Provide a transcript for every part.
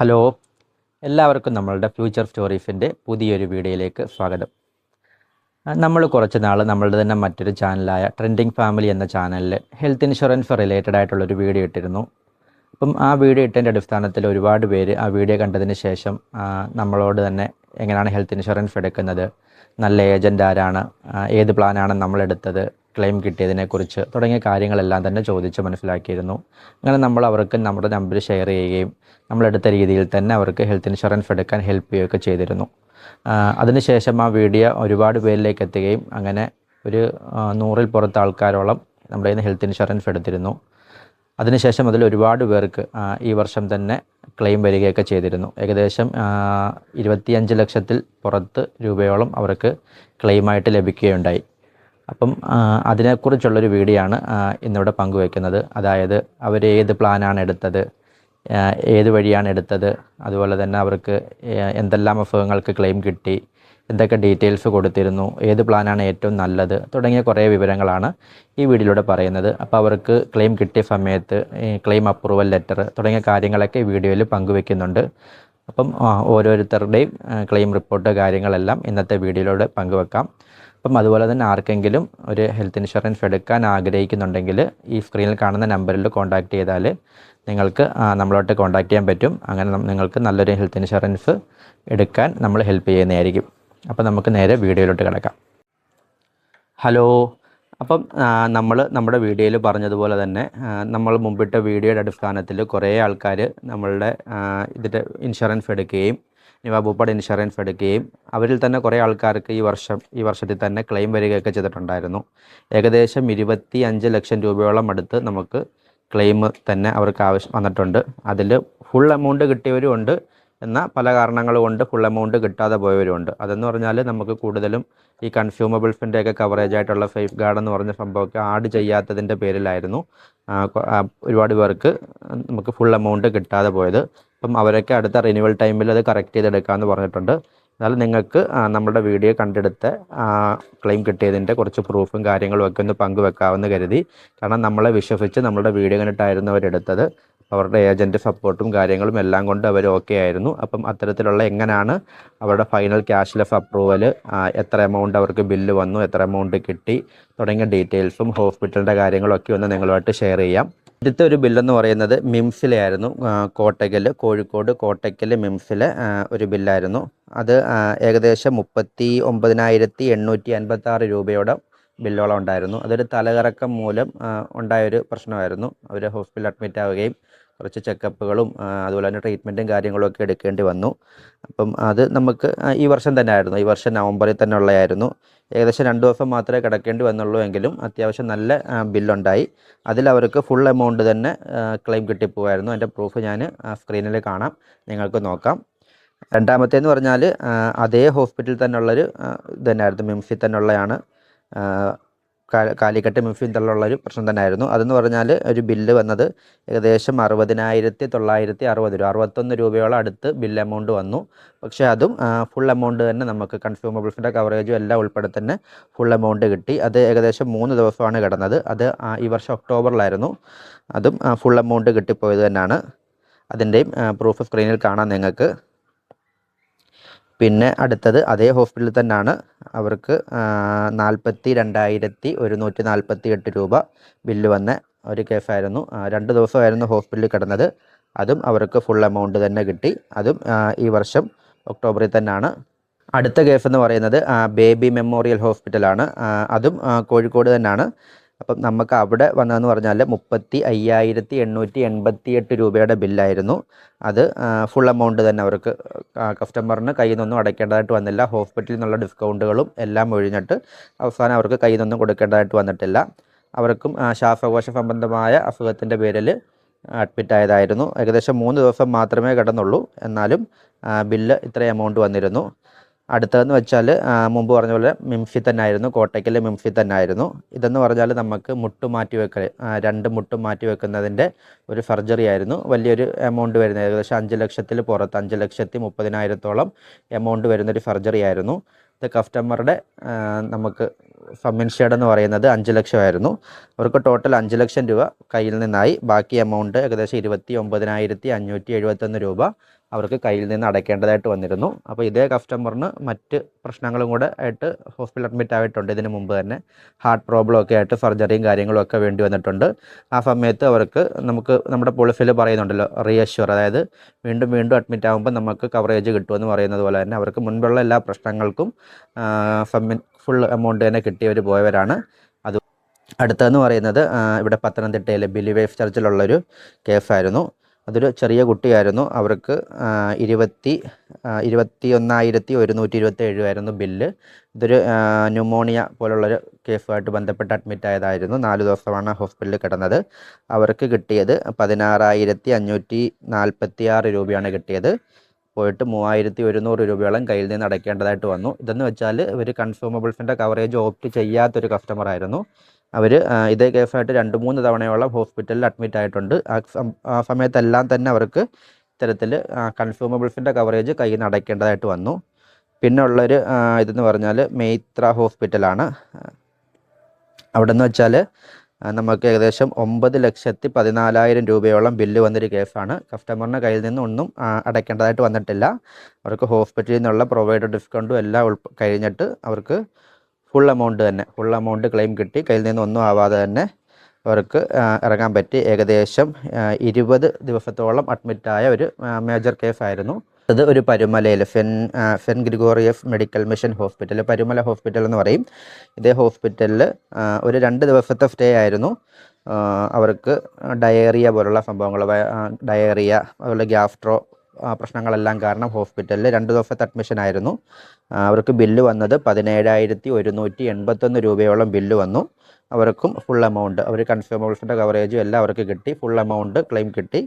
Hello, എല്ലാവർക്കും നമ്മളുടെ future സ്റ്റോറീസിൻ്റെ പുതിയൊരു വീഡിയോയിലേക്ക് സ്വാഗതം. നമ്മൾ കുറച്ച് നാൾ നമ്മളുടെ തന്നെ മറ്റൊരു ചാനലായ ട്രെൻഡിങ് ഫാമിലി എന്ന ചാനലിൽ ഹെൽത്ത് ഇൻഷുറൻസ് റിലേറ്റഡ് ആയിട്ടുള്ളൊരു വീഡിയോ ഇട്ടിരുന്നു. അപ്പം ആ വീഡിയോ ഇട്ടതിൻ്റെ അടിസ്ഥാനത്തിൽ ഒരുപാട് പേര് ആ വീഡിയോ കണ്ടതിന് ശേഷം നമ്മളോട് തന്നെ എങ്ങനെയാണ് ഹെൽത്ത് ഇൻഷുറൻസ് എടുക്കുന്നത്, നല്ല ഏജൻ്റ് ആരാണ്, ഏത് പ്ലാനാണ് നമ്മളെടുത്തത്, ക്ലെയിം കിട്ടിയതിനെക്കുറിച്ച് തുടങ്ങിയ കാര്യങ്ങളെല്ലാം തന്നെ ചോദിച്ച് മനസ്സിലാക്കിയിരുന്നു. അങ്ങനെ നമ്മൾ അവർക്ക് നമ്മുടെ നമ്പർ ഷെയർ ചെയ്യുകയും നമ്മളെടുത്ത രീതിയിൽ തന്നെ അവർക്ക് ഹെൽത്ത് ഇൻഷുറൻസ് എടുക്കാൻ ഹെൽപ്പ് ചെയ്യുകയൊക്കെ ചെയ്തിരുന്നു. അതിനുശേഷം ആ വീഡിയോ ഒരുപാട് പേരിലേക്ക് എത്തുകയും അങ്ങനെ ഒരു 100-ൽ പുറത്ത് ആൾക്കാരോളം നമ്മുടെ കയ്യിൽ നിന്ന് ഹെൽത്ത് ഇൻഷുറൻസ് എടുത്തിരുന്നു. അതിനുശേഷം അതിൽ ഒരുപാട് പേർക്ക് ഈ വർഷം തന്നെ ക്ലെയിം വരികയൊക്കെ ചെയ്തിരുന്നു. ഏകദേശം 25 ലക്ഷത്തിൽ പുറത്ത് രൂപയോളം അവർക്ക് ക്ലെയിമായിട്ട് ലഭിക്കുകയുണ്ടായി. അപ്പം അതിനെക്കുറിച്ചുള്ളൊരു വീഡിയോ ആണ് ഇന്നിവിടെ പങ്കുവയ്ക്കുന്നത്. അതായത് അവർ ഏത് പ്ലാനാണ് എടുത്തത്, ഏത് വഴിയാണ് എടുത്തത്, അതുപോലെ തന്നെ അവർക്ക് എന്തെല്ലാം അസുഖങ്ങൾക്ക് ക്ലെയിം കിട്ടി, എന്തൊക്കെ ഡീറ്റെയിൽസ് കൊടുത്തിരുന്നു, ഏത് പ്ലാനാണ് ഏറ്റവും നല്ലത് തുടങ്ങിയ കുറേ വിവരങ്ങളാണ് ഈ വീഡിയോയിലൂടെ പറയുന്നത്. അപ്പോൾ അവർക്ക് ക്ലെയിം കിട്ടിയ സമയത്ത് ക്ലെയിം അപ്രൂവൽ ലെറ്റർ തുടങ്ങിയ കാര്യങ്ങളൊക്കെ ഈ വീഡിയോയിൽ പങ്കുവെക്കുന്നുണ്ട്. അപ്പം ഓരോരുത്തരുടെയും ക്ലെയിം റിപ്പോർട്ട് കാര്യങ്ങളെല്ലാം ഇന്നത്തെ വീഡിയോയിലൂടെ പങ്കുവെക്കാം. അപ്പം അതുപോലെ തന്നെ ആർക്കെങ്കിലും ഒരു ഹെൽത്ത് ഇൻഷുറൻസ് എടുക്കാൻ ആഗ്രഹിക്കുന്നുണ്ടെങ്കിൽ ഈ സ്ക്രീനിൽ കാണുന്ന നമ്പറിൽ കോൺടാക്റ്റ് ചെയ്താൽ നിങ്ങൾക്ക് നമ്മളോട്ട് കോൺടാക്റ്റ് ചെയ്യാൻ പറ്റും. അങ്ങനെ നിങ്ങൾക്ക് നല്ലൊരു ഹെൽത്ത് ഇൻഷുറൻസ് എടുക്കാൻ നമ്മൾ ഹെൽപ്പ് ചെയ്യുന്നതായിരിക്കും. അപ്പം നമുക്ക് നേരെ വീഡിയോയിലോട്ട് കിടക്കാം. ഹലോ, അപ്പം നമ്മുടെ വീഡിയോയിൽ പറഞ്ഞതുപോലെ തന്നെ നമ്മൾ മുമ്പിട്ട വീഡിയോയുടെ അടിസ്ഥാനത്തിൽ കുറേ ആൾക്കാർ നമ്മളുടെ ഇതിൻ്റെ ഇൻഷുറൻസ് എടുക്കുകയും നിവാബൂപ്പാട് ഇൻഷുറൻസ് എടുക്കുകയും അവരിൽ തന്നെ കുറേ ആൾക്കാർക്ക് ഈ വർഷത്തിൽ തന്നെ ക്ലെയിം വരികയൊക്കെ ചെയ്തിട്ടുണ്ടായിരുന്നു. ഏകദേശം 25 ലക്ഷം രൂപയോളം അടുത്ത് നമുക്ക് ക്ലെയിം തന്നെ അവർക്ക് ആവശ്യം വന്നിട്ടുണ്ട്. അതിൽ ഫുൾ എമൗണ്ട് കിട്ടിയവരും ഉണ്ട്, എന്നാൽ പല കാരണങ്ങൾ കൊണ്ട് ഫുൾ എമൗണ്ട് കിട്ടാതെ പോയവരുമുണ്ട്. അതെന്ന് പറഞ്ഞാൽ നമുക്ക് കൂടുതലും ഈ കൺസ്യൂമബിൾസിൻ്റെയൊക്കെ കവറേജ് ആയിട്ടുള്ള സേഫ് ഗാർഡ് എന്ന് പറഞ്ഞ സംഭവമൊക്കെ ആഡ് ചെയ്യാത്തതിൻ്റെ പേരിലായിരുന്നു ഒരുപാട് പേർക്ക് നമുക്ക് ഫുൾ എമൗണ്ട് കിട്ടാതെ പോയത്. അപ്പം അവരൊക്കെ അടുത്ത റിന്യൂവൽ ടൈമിൽ അത് കറക്റ്റ് ചെയ്തെടുക്കാമെന്ന് പറഞ്ഞിട്ടുണ്ട്. എന്നാൽ നിങ്ങൾക്ക് നമ്മുടെ വീഡിയോ കണ്ടെടുത്ത് ക്ലെയിം കിട്ടിയതിൻ്റെ കുറച്ച് പ്രൂഫും കാര്യങ്ങളും ഒക്കെ ഒന്ന് പങ്കുവെക്കാമെന്ന് കരുതി. കാരണം നമ്മളെ വിശ്വസിച്ച് നമ്മുടെ വീഡിയോ കണ്ടിട്ടായിരുന്നു അവരെടുത്തത്. അവരുടെ ഏജൻറ്റ് സപ്പോർട്ടും കാര്യങ്ങളും എല്ലാം കൊണ്ട് അവർ ഓക്കെ ആയിരുന്നു. അപ്പം അത്തരത്തിലുള്ള എങ്ങനെയാണ് അവരുടെ ഫൈനൽ ക്യാഷ്ലെസ് അപ്രൂവൽ, എത്ര എമൗണ്ട് അവർക്ക് ബില്ല് വന്നു, എത്ര എമൗണ്ട് കിട്ടി തുടങ്ങിയ ഡീറ്റെയിൽസും ഹോസ്പിറ്റലിൻ്റെ കാര്യങ്ങളൊക്കെ ഒന്ന് നിങ്ങളുമായിട്ട് ഷെയർ ചെയ്യാം. ആദ്യത്തെ ഒരു ബില്ലെന്ന് പറയുന്നത് മിംസിലെ ആയിരുന്നു. കോഴിക്കോട് കോട്ടയ്ക്കൽ മിംസിലെ ഒരു ബില്ലായിരുന്നു. അത് ഏകദേശം 39,856 രൂപയോടെ ബില്ലോളം ഉണ്ടായിരുന്നു. അതൊരു തലകറക്കം മൂലം ഉണ്ടായൊരു പ്രശ്നമായിരുന്നു. അവർ ഹോസ്പിറ്റലിൽ അഡ്മിറ്റ് ആവുകയും കുറച്ച് ചെക്കപ്പുകളും അതുപോലെ തന്നെ ട്രീറ്റ്മെൻറ്റും കാര്യങ്ങളൊക്കെ എടുക്കേണ്ടി വന്നു. അപ്പം അത് നമുക്ക് ഈ വർഷം തന്നെ ആയിരുന്നു, ഈ വർഷം നവംബറിൽ തന്നെ ഉള്ളതായിരുന്നു. ഏകദേശം 2 ദിവസം മാത്രമേ കിടക്കേണ്ടി വന്നുള്ളൂ എങ്കിലും അത്യാവശ്യം നല്ല ബില്ലുണ്ടായി. അതിലവർക്ക് ഫുൾ എമൗണ്ട് തന്നെ ക്ലെയിം കിട്ടിപ്പോവായിരുന്നു. അതിൻ്റെ പ്രൂഫ് ഞാൻ സ്ക്രീനിൽ കാണാം, നിങ്ങൾക്ക് നോക്കാം. രണ്ടാമത്തേന്ന് പറഞ്ഞാൽ അതേ ഹോസ്പിറ്റലിൽ തന്നെയുള്ളൊരു ഇത് തന്നെയായിരുന്നു, മിംസിൽ തന്നെയുള്ളതാണ്. കാലിക്കട്ട് മിംസിൽ തന്നെയുള്ളൊരു പ്രശ്നം തന്നെയായിരുന്നു. അതെന്ന് പറഞ്ഞാൽ ഒരു ബില്ല് വന്നത് ഏകദേശം 60,960 61 രൂപയോളം അടുത്ത് ബില്ല് എമൗണ്ട് വന്നു. പക്ഷേ അതും ഫുൾ എമൗണ്ട് തന്നെ നമുക്ക് കൺസ്യൂമബിൾസിൻ്റെ കവറേജും എല്ലാം ഉൾപ്പെടെ തന്നെ ഫുൾ എമൗണ്ട് കിട്ടി. അത് ഏകദേശം 3 ദിവസമാണ് കിടന്നത്. അത് ഈ വർഷം ഒക്ടോബറിലായിരുന്നു. അതും ഫുൾ എമൗണ്ട് കിട്ടിപ്പോയത് തന്നെയാണ്. അതിൻ്റെയും പ്രൂഫ് സ്ക്രീനിൽ കാണാം നിങ്ങൾക്ക്. പിന്നെ അടുത്തത് അതേ ഹോസ്പിറ്റലിൽ തന്നെയാണ്. അവർക്ക് 42,148 രൂപ ബില്ല് വന്ന ഒരു കേസായിരുന്നു. 2 ദിവസമായിരുന്നു ഹോസ്പിറ്റലിൽ കിടന്നത്. അതും അവർക്ക് ഫുൾ എമൗണ്ട് തന്നെ കിട്ടി. അതും ഈ വർഷം ഒക്ടോബറിൽ തന്നെയാണ്. അടുത്ത കേസ് എന്ന് പറയുന്നത് ബേബി മെമ്മോറിയൽ ഹോസ്പിറ്റലാണ്. അതും കോഴിക്കോട് തന്നെയാണ്. അപ്പം നമുക്ക് അവിടെ വന്നതെന്ന് പറഞ്ഞാൽ 35,888 രൂപയുടെ ബില്ലായിരുന്നു. അത് ഫുൾ എമൗണ്ട് തന്നെ അവർക്ക് കസ്റ്റമറിന് കയ്യിൽ നിന്നൊന്നും അടയ്ക്കേണ്ടതായിട്ട് വന്നില്ല. ഹോസ്പിറ്റലിൽ നിന്നുള്ള ഡിസ്കൗണ്ടുകളും എല്ലാം ഒഴിഞ്ഞിട്ട് അവസാനം അവർക്ക് കയ്യിൽ നിന്നൊന്നും കൊടുക്കേണ്ടതായിട്ട് വന്നിട്ടില്ല. അവർക്കും ശ്വാസകോശ സംബന്ധമായ അസുഖത്തിൻ്റെ പേരിൽ അഡ്മിറ്റ് ആയതായിരുന്നു. ഏകദേശം 3 ദിവസം മാത്രമേ കിടന്നുള്ളൂ, എന്നാലും ബില്ല് ഇത്ര എമൗണ്ട് വന്നിരുന്നു. അടുത്തതെന്ന് വെച്ചാൽ മുമ്പ് പറഞ്ഞ പോലെ മിംസിൽ തന്നെ ആയിരുന്നു, കോട്ടയ്ക്കൽ മിംസിൽ തന്നെ ആയിരുന്നു. ഇതെന്ന് പറഞ്ഞാൽ നമുക്ക് മുട്ടുമാറ്റിവെക്കൽ, 2 മുട്ടും മാറ്റി വെക്കുന്നതിൻ്റെ ഒരു സർജറി ആയിരുന്നു. വലിയൊരു എമൗണ്ട് വരുന്നത് ഏകദേശം 5 ലക്ഷത്തിൽ പുറത്ത് 5,30,000 എമൗണ്ട് വരുന്നൊരു സർജറി ആയിരുന്നു. ഇത് കസ്റ്റമറുടെ നമുക്ക് സം ഇൻഷേർഡ് എന്ന് പറയുന്നത് 5 ലക്ഷമായിരുന്നു. അവർക്ക് ടോട്ടൽ 5 ലക്ഷം രൂപ കയ്യിൽ നിന്നായി. ബാക്കി എമൗണ്ട് ഏകദേശം 29,571 രൂപ അവർക്ക് കയ്യിൽ നിന്ന് അടയ്ക്കേണ്ടതായിട്ട് വന്നിരുന്നു. അപ്പോൾ ഇതേ കസ്റ്റമറിന് മറ്റ് പ്രശ്നങ്ങളും കൂടെ ആയിട്ട് ഹോസ്പിറ്റൽ അഡ്മിറ്റ് ആയിട്ടുണ്ട്. ഇതിന് മുമ്പ് തന്നെ ഹാർട്ട് പ്രോബ്ലം ഒക്കെ ആയിട്ട് സർജറിയും കാര്യങ്ങളും ഒക്കെ വേണ്ടി വന്നിട്ടുണ്ട്. ആ സമയത്ത് അവർക്ക് നമ്മുടെ പോളിസിയിൽ പറയുന്നുണ്ടല്ലോ റീഅഷ്യൂർ, അതായത് വീണ്ടും വീണ്ടും അഡ്മിറ്റ് ആകുമ്പോൾ നമുക്ക് കവറേജ് കിട്ടുമെന്ന് പറയുന്നത് പോലെ തന്നെ അവർക്ക് മുൻപുള്ള എല്ലാ പ്രശ്നങ്ങൾക്കും ഫുൾ എമൗണ്ട് തന്നെ കിട്ടിയവർ പോയവരാണ്. അത് അടുത്തതെന്ന് പറയുന്നത് ഇവിടെ പത്തനംതിട്ടയിലെ ബിലി വൈഫ് ചർച്ചിലുള്ളൊരു കേസായിരുന്നു. അതൊരു ചെറിയ കുട്ടിയായിരുന്നു. അവർക്ക് 21,127 ആയിരുന്നു ബില്ല്. ഇതൊരു ന്യൂമോണിയ പോലുള്ളൊരു കേസുമായിട്ട് ബന്ധപ്പെട്ട് അഡ്മിറ്റ് ആയതായിരുന്നു. 4 ദിവസമാണ് ഹോസ്പിറ്റലിൽ കിടന്നത്. അവർക്ക് കിട്ടിയത് 16,546 രൂപയാണ് കിട്ടിയത്. പോയിട്ട് 3,100 രൂപയോളം കയ്യിൽ നിന്ന് അടയ്ക്കേണ്ടതായിട്ട് വന്നു. ഇതെന്ന് വെച്ചാൽ ഇവർ കൺസ്യൂമബിൾസിൻ്റെ കവറേജ് ഓപ്റ്റ് ചെയ്യാത്തൊരു കസ്റ്റമർ ആയിരുന്നു. അവർ ഇതേ കേസായിട്ട് 2-3 തവണയോളം ഹോസ്പിറ്റലിൽ അഡ്മിറ്റ് ആയിട്ടുണ്ട്. ആ സമയത്തെല്ലാം തന്നെ അവർക്ക് ഇത്തരത്തിൽ കൺസ്യൂമബിൾസിൻ്റെ കവറേജ് കയ്യിൽ നിന്ന് അടയ്ക്കേണ്ടതായിട്ട് വന്നു. പിന്നെ ഉള്ളൊരു ഇതെന്ന് പറഞ്ഞാൽ മെയ്ത്ര ഹോസ്പിറ്റലാണ്. അവിടെ നിന്ന് വെച്ചാൽ നമുക്ക് ഏകദേശം 9,14,000 രൂപയോളം ബില്ല് വന്നൊരു കേസാണ്. കസ്റ്റമറിൻ്റെ കയ്യിൽ നിന്ന് ഒന്നും അടയ്ക്കേണ്ടതായിട്ട് വന്നിട്ടില്ല. അവർക്ക് ഹോസ്പിറ്റലിൽ നിന്നുള്ള പ്രൊവൈഡർ ഡിസ്കൗണ്ടും എല്ലാം കഴിഞ്ഞിട്ട് അവർക്ക് ഫുൾ എമൗണ്ട് ക്ലെയിം കിട്ടി. കയ്യിൽ നിന്ന് ഒന്നും ആവാതെ തന്നെ അവർക്ക് ഇറങ്ങാൻ പറ്റി. ഏകദേശം 20 ദിവസത്തോളം അഡ്മിറ്റായ ഒരു മേജർ കേസായിരുന്നു. അത് ഒരു പരുമലയിൽ saint Gregorios medical mission hospital, Parumala hospital എന്ന് പറയും. ഇതേ ഹോസ്പിറ്റലിൽ ഒരു 2 ദിവസത്തെ സ്റ്റേ ആയിരുന്നു. അവർക്ക് ഡയേറിയ പോലുള്ള സംഭവങ്ങൾ, ഡയേറിയ അതുപോലെ ഗ്യാസ്ട്രോ പ്രശ്നങ്ങളെല്ലാം കാരണം ഹോസ്പിറ്റലിൽ 2 ദിവസത്തെ അഡ്മിഷൻ ആയിരുന്നു. അവർക്ക് ബില്ല് വന്നത് 17,181 രൂപയോളം ബില്ല് വന്നു. അവർക്കും ഫുൾ എമൗണ്ട്, അവർ കൺസ്യൂമബിൾസിൻ്റെ കവറേജും എല്ലാം അവർക്ക് കിട്ടി. ഫുൾ എമൗണ്ട് ക്ലെയിം കിട്ടി.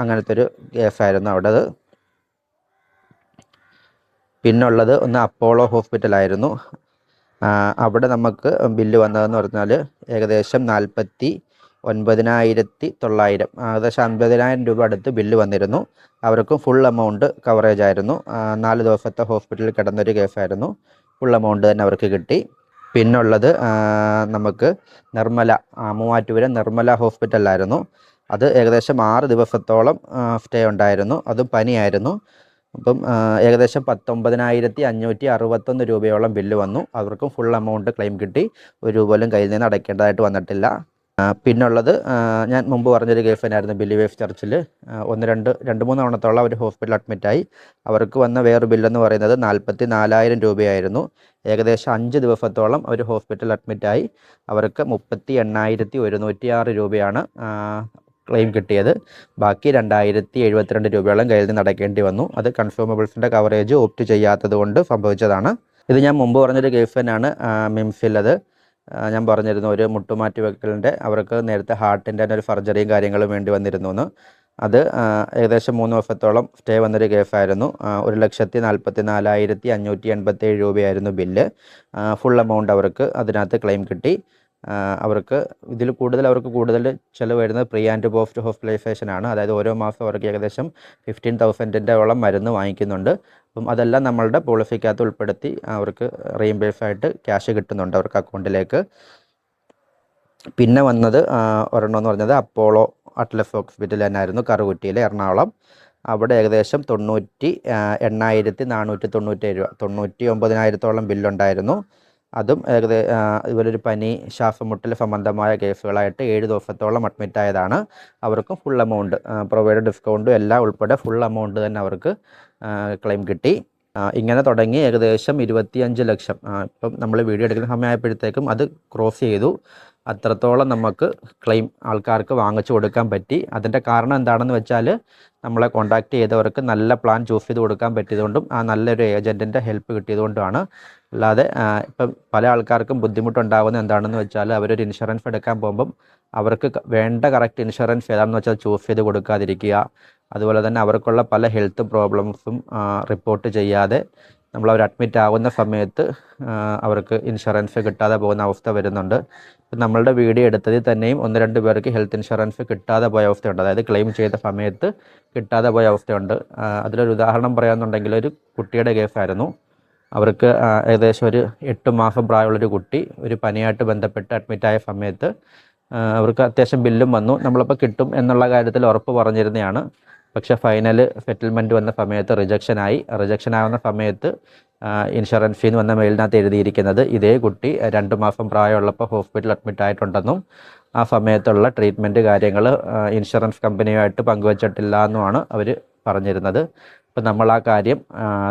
അങ്ങനത്തെ ഒരു കേസായിരുന്നു അവിടെ. പിന്നുള്ളത് ഒന്ന് അപ്പോളോ ഹോസ്പിറ്റലായിരുന്നു. അവിടെ നമുക്ക് ബില്ല് വന്നതെന്ന് പറഞ്ഞാൽ ഏകദേശം 49,900, ഏകദേശം 50,000 രൂപ അടുത്ത് ബില്ല് വന്നിരുന്നു. അവർക്കും ഫുൾ എമൗണ്ട് കവറേജ് ആയിരുന്നു. 4 ദിവസത്തെ ഹോസ്പിറ്റലിൽ കിടന്നൊരു കേസായിരുന്നു. ഫുൾ എമൗണ്ട് തന്നെ അവർക്ക് കിട്ടി. പിന്നുള്ളത് നമുക്ക് മൂവാറ്റുപുര നിർമ്മല ഹോസ്പിറ്റലിലായിരുന്നു. അത് ഏകദേശം 6 ദിവസത്തോളം സ്റ്റേ ഉണ്ടായിരുന്നു. അതും പനിയായിരുന്നു. അപ്പം ഏകദേശം 19,561 രൂപയോളം ബില്ല് വന്നു. അവർക്കും ഫുൾ എമൗണ്ട് ക്ലെയിം കിട്ടി. 1 രൂപ പോലും കയ്യിൽ നിന്ന് അടയ്ക്കേണ്ടതായിട്ട് വന്നിട്ടില്ല. പിന്നുള്ളത് ഞാൻ മുമ്പ് പറഞ്ഞൊരു കേസ് തന്നെയായിരുന്നു ബിലി വൈഫ് ചർച്ചിൽ. 2-3 തവണത്തോളം അവർ ഹോസ്പിറ്റലിൽ അഡ്മിറ്റായി. അവർക്ക് വന്ന വേറൊരു ബില്ലെന്ന് പറയുന്നത് 44,000 രൂപയായിരുന്നു. ഏകദേശം 5 ദിവസത്തോളം അവർ ഹോസ്പിറ്റലിൽ അഡ്മിറ്റായി. അവർക്ക് 38,106 രൂപയാണ് ക്ലെയിം കിട്ടിയത്. ബാക്കി 2,072 രൂപയോളം കയ്യിൽ നിന്ന് അടയ്ക്കേണ്ടി വന്നു. അത് കൺസ്യൂമബിൾസിൻ്റെ കവറേജ് ഓപ്റ്റ് ചെയ്യാത്തത് കൊണ്ട് സംഭവിച്ചതാണ്. ഇത് ഞാൻ മുമ്പ് പറഞ്ഞൊരു കേസ് തന്നെയാണ് മിംസിൽ. അത് ഞാൻ പറഞ്ഞിരുന്നു, ഒരു മുട്ടുമാറ്റി വെക്കലിൻ്റെ അവർക്ക് നേരത്തെ ഹാർട്ടിൻ്റെ തന്നെ ഒരു സർജറിയും കാര്യങ്ങളും വേണ്ടി വന്നിരുന്നു എന്ന്. അത് ഏകദേശം 3 ദിവസത്തോളം സ്റ്റേ വന്നൊരു കേസായിരുന്നു. 1,44,587 രൂപയായിരുന്നു ബില്ല്. ഫുൾ എമൗണ്ട് അവർക്ക് അതിനകത്ത് ക്ലെയിം കിട്ടി. അവർക്ക് അവർക്ക് കൂടുതൽ ചിലവ് വരുന്നത് പ്രീ ആൻഡ് പോസ്റ്റ് ഹോസ്പിറ്റലൈസേഷനാണ്. അതായത് ഓരോ മാസം അവർക്ക് ഏകദേശം 15,000 മരുന്ന് വാങ്ങിക്കുന്നുണ്ട്. അപ്പം അതെല്ലാം നമ്മളുടെ പോളിസിക്കകത്ത് ഉൾപ്പെടുത്തി അവർക്ക് റീഇംബേഴ്സ് ആയിട്ട് ക്യാഷ് കിട്ടുന്നുണ്ട് അവർക്ക് അക്കൗണ്ടിലേക്ക്. പിന്നെ വന്നത് ഒരെണ്ണമെന്ന് പറഞ്ഞത് അപ്പോളോ അറ്റ്ലസ് ഹോസ്പിറ്റൽ തന്നെയായിരുന്നു, കറുകുറ്റിയിൽ, എറണാകുളം. അവിടെ ഏകദേശം 98,497 രൂപ, 99,000 ബില്ലുണ്ടായിരുന്നു. അതും ഇവരൊരു പനി, ശ്വാസമുട്ടൽ സംബന്ധമായ കേസുകളായിട്ട് 7 ദിവസത്തോളം അഡ്മിറ്റായതാണ്. അവർക്കും ഫുൾ എമൗണ്ട് പ്രൊവൈഡർ ഡിസ്കൗണ്ടും എല്ലാം ഉൾപ്പെടെ ഫുൾ എമൗണ്ട് തന്നെ അവർക്ക് ക്ലെയിം കിട്ടി. ഇങ്ങനെ തുടങ്ങി ഏകദേശം 25 ലക്ഷം. ഇപ്പം നമ്മൾ വീഡിയോ എടുക്കുന്ന സമയമായപ്പോഴത്തേക്കും അത് ക്രോസ് ചെയ്തു. അത്രത്തോളം നമുക്ക് ക്ലെയിം ആൾക്കാർക്ക് വാങ്ങിച്ചു കൊടുക്കാൻ പറ്റി. അതിൻ്റെ കാരണം എന്താണെന്ന് വെച്ചാൽ നമ്മളെ കോൺടാക്റ്റ് ചെയ്തവർക്ക് നല്ല പ്ലാൻ ചൂസ് ചെയ്ത് കൊടുക്കാൻ പറ്റിയതുകൊണ്ടും നല്ലൊരു ഏജൻറ്റിൻ്റെ ഹെൽപ്പ് കിട്ടിയതുകൊണ്ടുമാണ്. അല്ലാതെ ഇപ്പം പല ആൾക്കാർക്കും ബുദ്ധിമുട്ടുണ്ടാകുന്നത് എന്താണെന്ന് വെച്ചാൽ അവരൊരു ഇൻഷുറൻസ് എടുക്കാൻ പോകുമ്പം അവർക്ക് വേണ്ട കറക്റ്റ് ഇൻഷുറൻസ് ഏതാണെന്ന് വെച്ചാൽ ചൂസ് ചെയ്ത് കൊടുക്കാതിരിക്കുക. അതുപോലെ തന്നെ അവർക്കുള്ള പല ഹെൽത്ത് പ്രോബ്ലംസും റിപ്പോർട്ട് ചെയ്യാതെ നമ്മളവർ അഡ്മിറ്റ് ആകുന്ന സമയത്ത് അവർക്ക് ഇൻഷുറൻസ് കിട്ടാതെ പോകുന്ന അവസ്ഥ വരുന്നുണ്ട്. ഇപ്പം നമ്മളുടെ വീഡിയോ എടുത്തതിൽ തന്നെയും 1-2 പേർക്ക് ഹെൽത്ത് ഇൻഷുറൻസ് കിട്ടാതെ പോയ അവസ്ഥയുണ്ട്. അതായത് ക്ലെയിം ചെയ്ത സമയത്ത് കിട്ടാതെ പോയ അവസ്ഥയുണ്ട്. അതിലൊരു ഉദാഹരണം പറയാമെന്നുണ്ടെങ്കിൽ ഒരു കുട്ടിയുടെ കേസായിരുന്നു. അവർക്ക് ഏകദേശം ഒരു 8 മാസം പ്രായമുള്ളൊരു കുട്ടി ഒരു പനിയായിട്ട് ബന്ധപ്പെട്ട് അഡ്മിറ്റായ സമയത്ത് അവർക്ക് അത്യാവശ്യം ബില്ലും വന്നു. നമ്മളപ്പോൾ കിട്ടും എന്നുള്ള കാര്യത്തിൽ ഉറപ്പ് പറഞ്ഞിരുന്നതാണ്. പക്ഷേ ഫൈനൽ സെറ്റിൽമെൻറ്റ് വന്ന സമയത്ത് റിജക്ഷൻ ആവുന്ന സമയത്ത് ഇൻഷുറൻസ് ഫീന്ന് വന്ന മെയിലിനകത്ത് എഴുതിയിരിക്കുന്നത് ഇതേ കുട്ടി 2 മാസം പ്രായമുള്ളപ്പോൾ ഹോസ്പിറ്റലിൽ അഡ്മിറ്റ് ആയിട്ടുണ്ടെന്നും ആ സമയത്തുള്ള ട്രീറ്റ്മെൻറ്റ് കാര്യങ്ങൾ ഇൻഷുറൻസ് കമ്പനിയുമായിട്ട് പങ്കുവച്ചിട്ടില്ല എന്നുമാണ് അവർ പറഞ്ഞിരുന്നത്. അപ്പോൾ നമ്മൾ ആ കാര്യം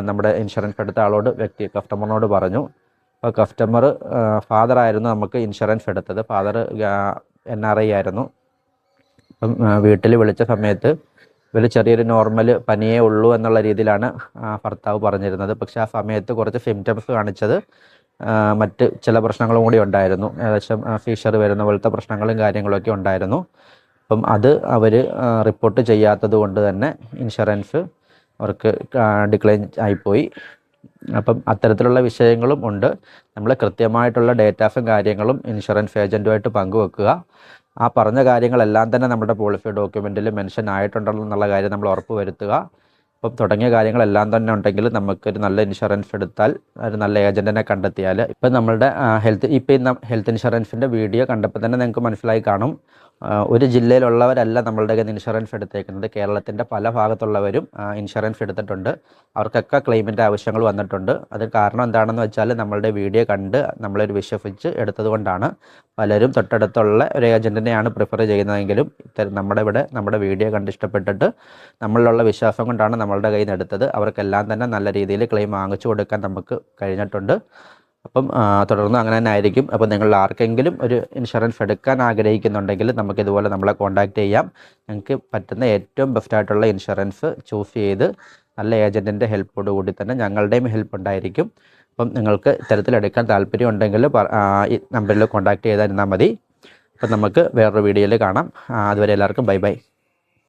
നമ്മുടെ ഇൻഷുറൻസ് എടുത്ത ആളോട് കസ്റ്റമറിനോട് പറഞ്ഞു. അപ്പോൾ കസ്റ്റമർ ഫാദറായിരുന്നു നമുക്ക് ഇൻഷുറൻസ് എടുത്തത്. ഫാദർ NRI ആയിരുന്നു. അപ്പം വീട്ടിൽ വിളിച്ച സമയത്ത് ഇവർ ചെറിയൊരു നോർമൽ പനിയേ ഉള്ളൂ എന്നുള്ള രീതിയിലാണ് ഭർത്താവ് പറഞ്ഞിരുന്നത്. പക്ഷേ ആ സമയത്ത് കുറച്ച് സിംറ്റംസ് കാണിച്ചത് മറ്റ് ചില പ്രശ്നങ്ങളും കൂടി ഉണ്ടായിരുന്നു. ഏകദേശം ഫീഷർ വരുന്ന പോലത്തെ പ്രശ്നങ്ങളും കാര്യങ്ങളൊക്കെ ഉണ്ടായിരുന്നു. അപ്പം അത് അവർ റിപ്പോർട്ട് ചെയ്യാത്തത് കൊണ്ട് തന്നെ ഇൻഷുറൻസ് അവർക്ക് ഡിക്ലൈൻ ആയിപ്പോയി. അപ്പം അത്തരത്തിലുള്ള വിഷയങ്ങളും ഉണ്ട്. നമ്മൾ കൃത്യമായിട്ടുള്ള ഡേറ്റാസും കാര്യങ്ങളും ഇൻഷുറൻസ് ഏജൻറ്റുമായിട്ട് പങ്കുവെക്കുക. ആ പറഞ്ഞ കാര്യങ്ങളെല്ലാം തന്നെ നമ്മുടെ പോളിസി ഡോക്യുമെൻറ്റിൽ മെൻഷൻ ആയിട്ടുണ്ടെന്നുള്ള കാര്യം നമ്മൾ ഉറപ്പ് വരുത്തുക. അപ്പം തുടങ്ങിയ കാര്യങ്ങളെല്ലാം തന്നെ ഉണ്ടെങ്കിൽ നമുക്കൊരു നല്ല ഇൻഷുറൻസ് എടുത്താൽ ഒരു നല്ല ഏജൻറ്റിനെ കണ്ടെത്തിയാൽ ഇപ്പം നമ്മളുടെ ഹെൽത്ത് ഇൻഷുറൻസിൻ്റെ വീഡിയോ കണ്ടപ്പോൾ തന്നെ നിങ്ങൾക്ക് മനസ്സിലായി കാണും. ഒരു ജില്ലയിലുള്ളവരല്ല നമ്മളുടെ കയ്യിൽ നിന്ന് ഇൻഷുറൻസ് എടുത്തേക്കുന്നത്. കേരളത്തിൻ്റെ പല ഭാഗത്തുള്ളവരും ഇൻഷുറൻസ് എടുത്തിട്ടുണ്ട്. അവർക്കൊക്കെ ക്ലെയിമിൻ്റെ ആവശ്യങ്ങൾ വന്നിട്ടുണ്ട്. അത് കാരണം എന്താണെന്ന് വെച്ചാൽ നമ്മളുടെ വീഡിയോ കണ്ട് നമ്മളൊരു വിശ്വസിച്ച് എടുത്തത് കൊണ്ടാണ്. പലരും തൊട്ടടുത്തുള്ള ഒരു ഏജൻറ്റിനെയാണ് പ്രിഫർ ചെയ്യുന്നതെങ്കിലും നമ്മുടെ വീഡിയോ കണ്ട് ഇഷ്ടപ്പെട്ടിട്ട് നമ്മളിലുള്ള വിശ്വാസം കൊണ്ടാണ് നമ്മളുടെ കയ്യിൽ നിന്ന് എടുത്തത്. അവർക്കെല്ലാം തന്നെ നല്ല രീതിയിൽ ക്ലെയിം വാങ്ങിച്ചു കൊടുക്കാൻ നമുക്ക് കഴിഞ്ഞിട്ടുണ്ട്. അപ്പം തുടർന്ന് അങ്ങനെ തന്നെ ആയിരിക്കും. അപ്പോൾ നിങ്ങൾ ആർക്കെങ്കിലും ഒരു ഇൻഷുറൻസ് എടുക്കാൻ ആഗ്രഹിക്കുന്നുണ്ടെങ്കിൽ നമുക്കിതുപോലെ നമ്മളെ കോൺടാക്റ്റ് ചെയ്യാം. നിങ്ങൾക്ക് പറ്റുന്ന ഏറ്റവും ബെസ്റ്റായിട്ടുള്ള ഇൻഷുറൻസ് ചൂസ് ചെയ്ത് നല്ല ഏജൻറ്റിൻ്റെ ഹെൽപ്പോട് കൂടി തന്നെ ഞങ്ങളുടെയും ഹെൽപ്പ് ഉണ്ടായിരിക്കും. അപ്പം നിങ്ങൾക്ക് ഇത്തരത്തിലെടുക്കാൻ താല്പര്യം ഉണ്ടെങ്കിൽ ഈ നമ്പറിൽ കോൺടാക്റ്റ് ചെയ്തിരുന്നാൽ മതി. അപ്പം നമുക്ക് വേറൊരു വീഡിയോയിൽ കാണാം. അതുവരെ എല്ലാവർക്കും ബൈ.